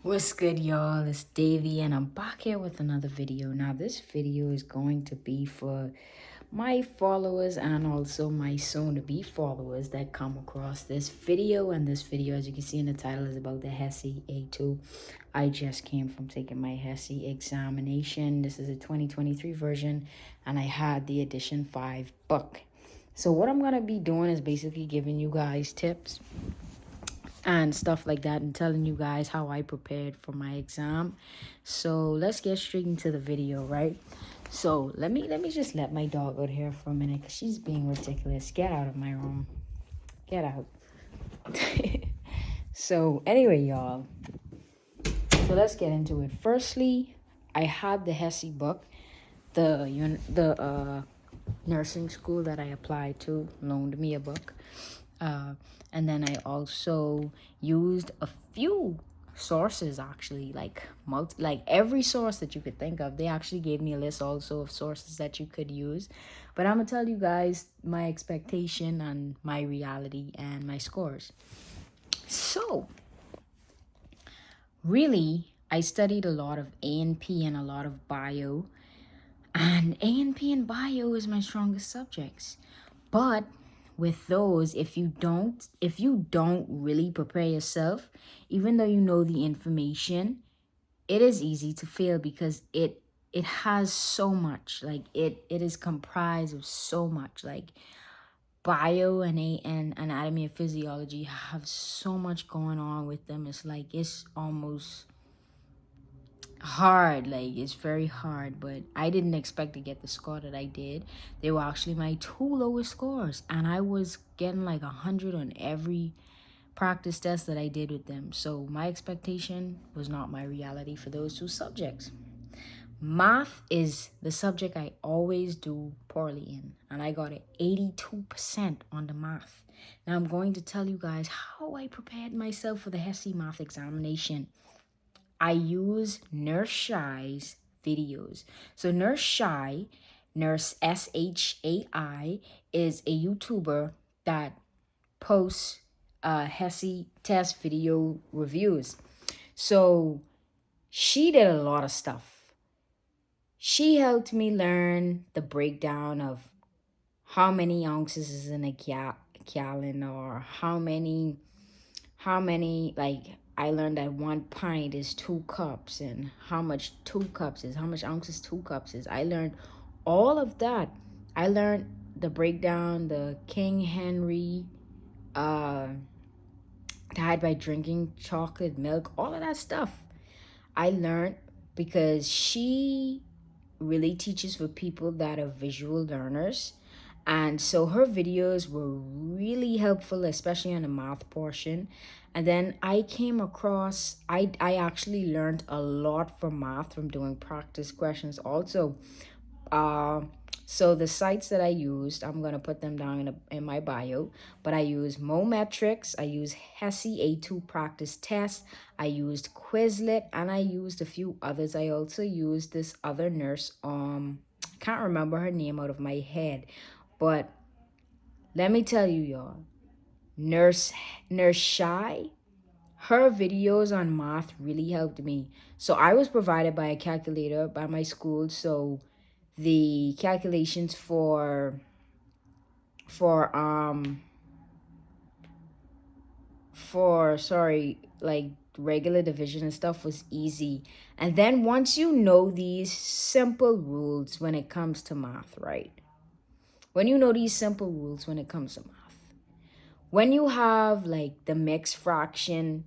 What's good, y'all? It's Davi, and I'm back here with another video. Now, this video is going to be for my followers and also my soon-to-be followers that come across this video. And this video, as you can see in the title, is about the HesiA2. I just came from taking my Hesi examination. This is a 2023 version, and I had the edition 5 book. So what I'm going to be doing is basically giving you guys tips and stuff like that, and telling you guys how I prepared for my exam. So let's get straight into the video, right? So let me just let my dog out here for a minute because she's being ridiculous. Get out of my room. Get out. So anyway, y'all, so let's get into it. Firstly, I had the Hesi book. The nursing school that I applied to loaned me a book. And then I also used a few sources, actually, like every source that you could think of. They actually gave me a list also of sources that you could use. But I'm gonna tell you guys my expectation and my reality and my scores. So really, I studied a lot of A&P and a lot of bio. And A&P and bio is my strongest subjects. But with those, if you don't really prepare yourself, even though you know the information, it is easy to fail because it has so much. Like it is comprised of so much. Like bio and anatomy and physiology have so much going on with them. It's like it's almost hard. Like it's very hard, but I didn't expect to get the score that I did. They were actually my two lowest scores, and I was getting like 100 on every practice test that I did with them. So my expectation was not my reality for those two subjects. Math is the subject I always do poorly in, and I got an 82% on the math. Now I'm going to tell you guys how I prepared myself for the Hesi math examination. I use Nurshei's videos. So Nurshai, Nurse SHAI, is a YouTuber that posts Hesi test video reviews. So she did a lot of stuff. She helped me learn the breakdown of how many ounces is in a gallon, or how many like I learned that 1 pint is 2 cups, and how much 2 cups is, how much ounces 2 cups is. I learned all of that. I learned the breakdown, the King Henry died by drinking chocolate milk, all of that stuff. I learned because she really teaches for people that are visual learners. And so her videos were really helpful, especially on the math portion. And then I came across, I actually learned a lot from math from doing practice questions also. So the sites that I used, I'm going to put them down in my bio, but I use Mometrix, I use HesiA2 practice test, I used Quizlet, and I used a few others. I also used this other nurse, I can't remember her name out of my head, but let me tell you, y'all, Nurseshai, her videos on math really helped me. So I was provided by a calculator by my school. So the calculations for like regular division and stuff was easy. And then once you know these simple rules when it comes to math, right? When you know these simple rules when it comes to math, when you have like the mixed fraction,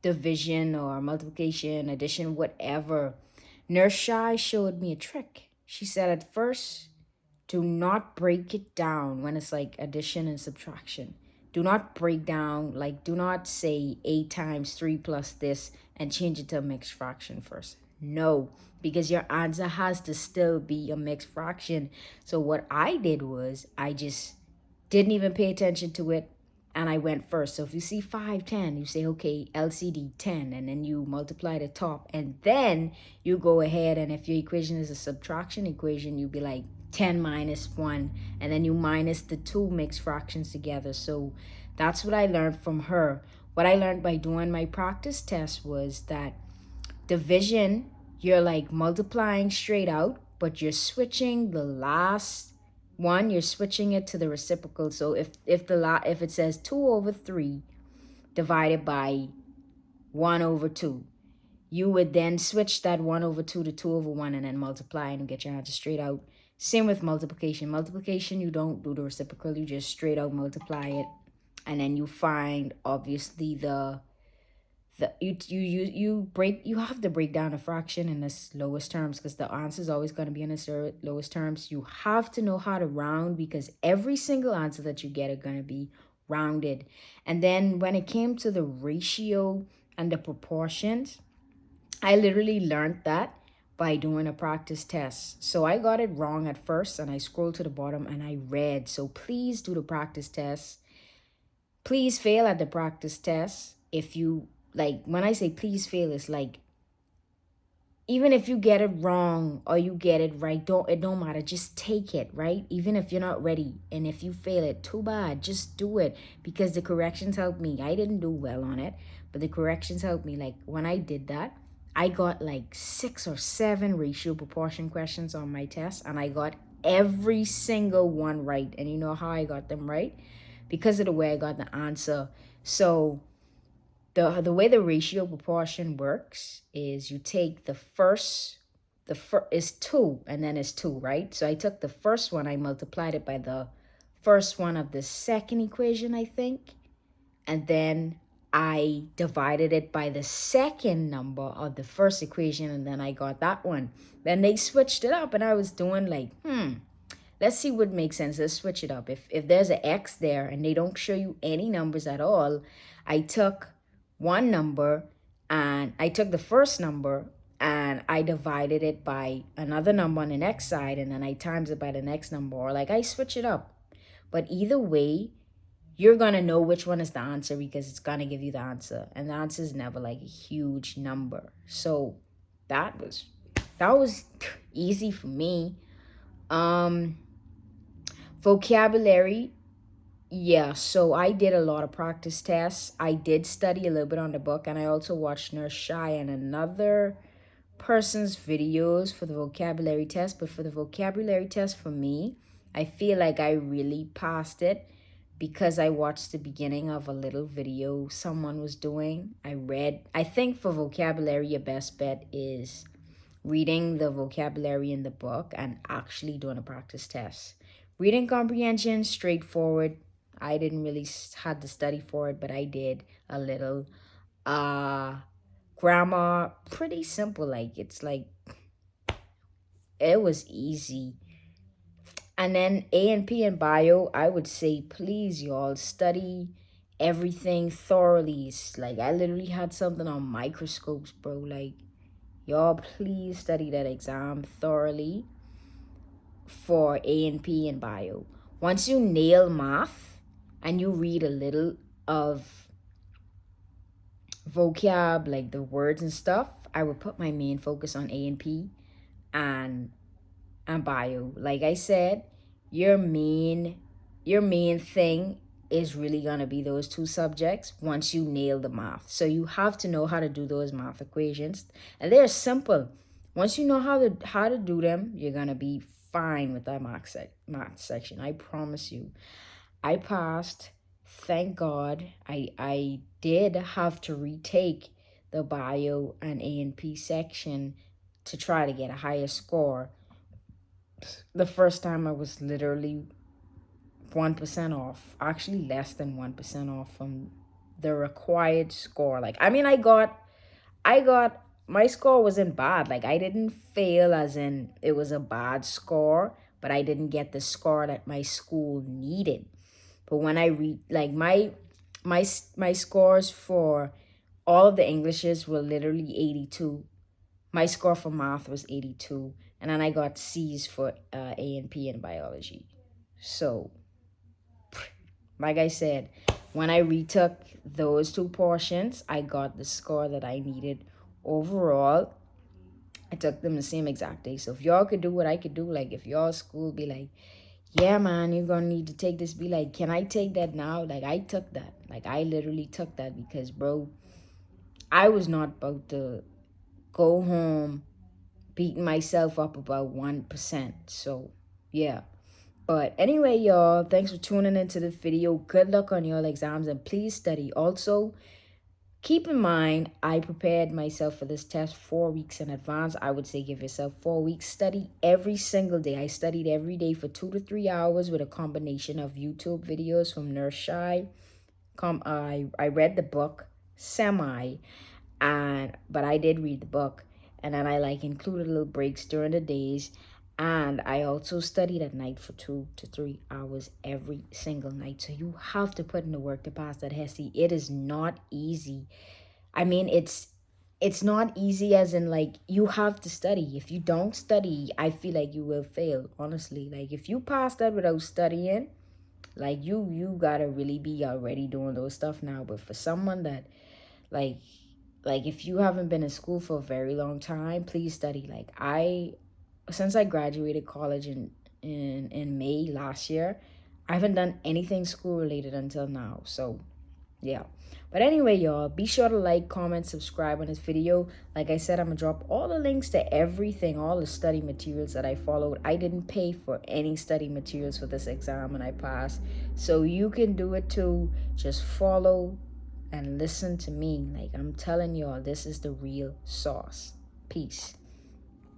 division or multiplication, addition, whatever, Nurse showed me a trick. She said at first, do not break it down when it's like addition and subtraction. Do not break down, like do not say 8 times 3 plus this and change it to a mixed fraction first. No, because your answer has to still be a mixed fraction. So what I did was I just didn't even pay attention to it, and I went first. So if you see 5, 10, you say, okay, LCD 10, and then you multiply the top, and then you go ahead, and if your equation is a subtraction equation, you'd be like 10 minus 1, and then you minus the 2 mixed fractions together. So that's what I learned from her. what I learned by doing my practice test was that division, you're like multiplying straight out, but you're switching the last one, you're switching it to the reciprocal. So if it says 2/3 divided by 1/2, you would then switch that 1/2 to 2/1 and then multiply and get your answer straight out. Same with multiplication. Multiplication, you don't do the reciprocal, you just straight out multiply it. And then you find obviously you have to break down a fraction in its lowest terms, because the answer is always going to be in its lowest terms. You have to know how to round, because every single answer that you get are going to be rounded. And then when it came to the ratio and the proportions, I literally learned that by doing a practice test. So I got it wrong at first, and I scrolled to the bottom and I read. So please do the practice test. Please fail at the practice test. If you, like, when I say please fail, it's like, even if you get it wrong or you get it right, it don't matter. Just take it, right? Even if you're not ready. And if you fail it, too bad. Just do it, because the corrections helped me. I didn't do well on it, but the corrections helped me. Like, when I did that, I got like 6 or 7 ratio proportion questions on my test, and I got every single one right. And you know how I got them right? Because of the way I got the answer. So the way the ratio proportion works is you take the first is 2, and then it's 2, right? So I took the first one, I multiplied it by the first one of the second equation, I think, and then I divided it by the second number of the first equation, and then I got that one. Then they switched it up, and I was doing like, let's see what makes sense. Let's switch it up. If there's an X there and they don't show you any numbers at all, I took one number and I took the first number and I divided it by another number on the next side, and then I times it by the next number, or like I switch it up. But either way, you're going to know which one is the answer, because it's going to give you the answer. And the answer is never like a huge number. So that was easy for me. Vocabulary, yeah, so I did a lot of practice tests. I did study a little bit on the book, and I also watched Nurseshai and another person's videos for the vocabulary test. But for the vocabulary test, for me, I feel like I really passed it because I watched the beginning of a little video someone was doing. I think for vocabulary, your best bet is reading the vocabulary in the book and actually doing a practice test. Reading comprehension, straightforward. I didn't really had to study for it, but I did a little. Grammar, pretty simple. Like, it's like, it was easy. And then A&P and bio, I would say, please, y'all, study everything thoroughly. It's like, I literally had something on microscopes, bro. Like, y'all, please study that exam thoroughly for A&P and bio. Once you nail math and you read a little of vocab, like the words and stuff, I would put my main focus on A&P and bio. Like I said, your main thing is really gonna be those 2 subjects once you nail the math. So you have to know how to do those math equations, and they're simple. Once you know how to do them, you're gonna be fine with that math section. I promise you. I passed. Thank God. I did have to retake the bio and A&P section to try to get a higher score. The first time I was literally 1% off, actually less than 1% off from the required score. Like, I mean, I got my score wasn't bad. Like, I didn't fail as in it was a bad score, but I didn't get the score that my school needed. But when I read, like, my scores for all of the Englishes were literally 82. My score for math was 82, and then I got C's for A&P and biology. So, like I said, when I retook those 2 portions, I got the score that I needed overall. I took them the same exact day. So if y'all could do what I could do, like if y'all school be like, yeah, man, you're gonna need to take this. Be like, can I take that now? Like, I took that. Like, I literally took that because, bro, I was not about to go home beating myself up about 1%. So, yeah. But anyway, y'all, thanks for tuning into the video. Good luck on your exams and please study. Also, keep in mind, I prepared myself for this test 4 weeks in advance. I would say give yourself 4 weeks. Study every single day. I studied every day for 2 to 3 hours with a combination of YouTube videos from Nurseshai. I read the book semi, but I did read the book, and then I like included little breaks during the days, and I also studied at night for 2 to 3 hours every single night. So you have to put in the work to pass that Hesi. It is not easy. I mean, it's not easy as in like you have to study. If you don't study, I feel like you will fail. Honestly, like if you pass that without studying, like you gotta really be already doing those stuff now. But for someone that like if you haven't been in school for a very long time, please study. Like since I graduated college in May last year, I haven't done anything school related until now. So yeah. But anyway, y'all, be sure to like, comment, subscribe on this video. Like I said, I'm gonna drop all the links to everything, all the study materials that I followed. I didn't pay for any study materials for this exam and I passed. So you can do it too. Just follow and listen to me. Like I'm telling y'all, this is the real sauce. Peace.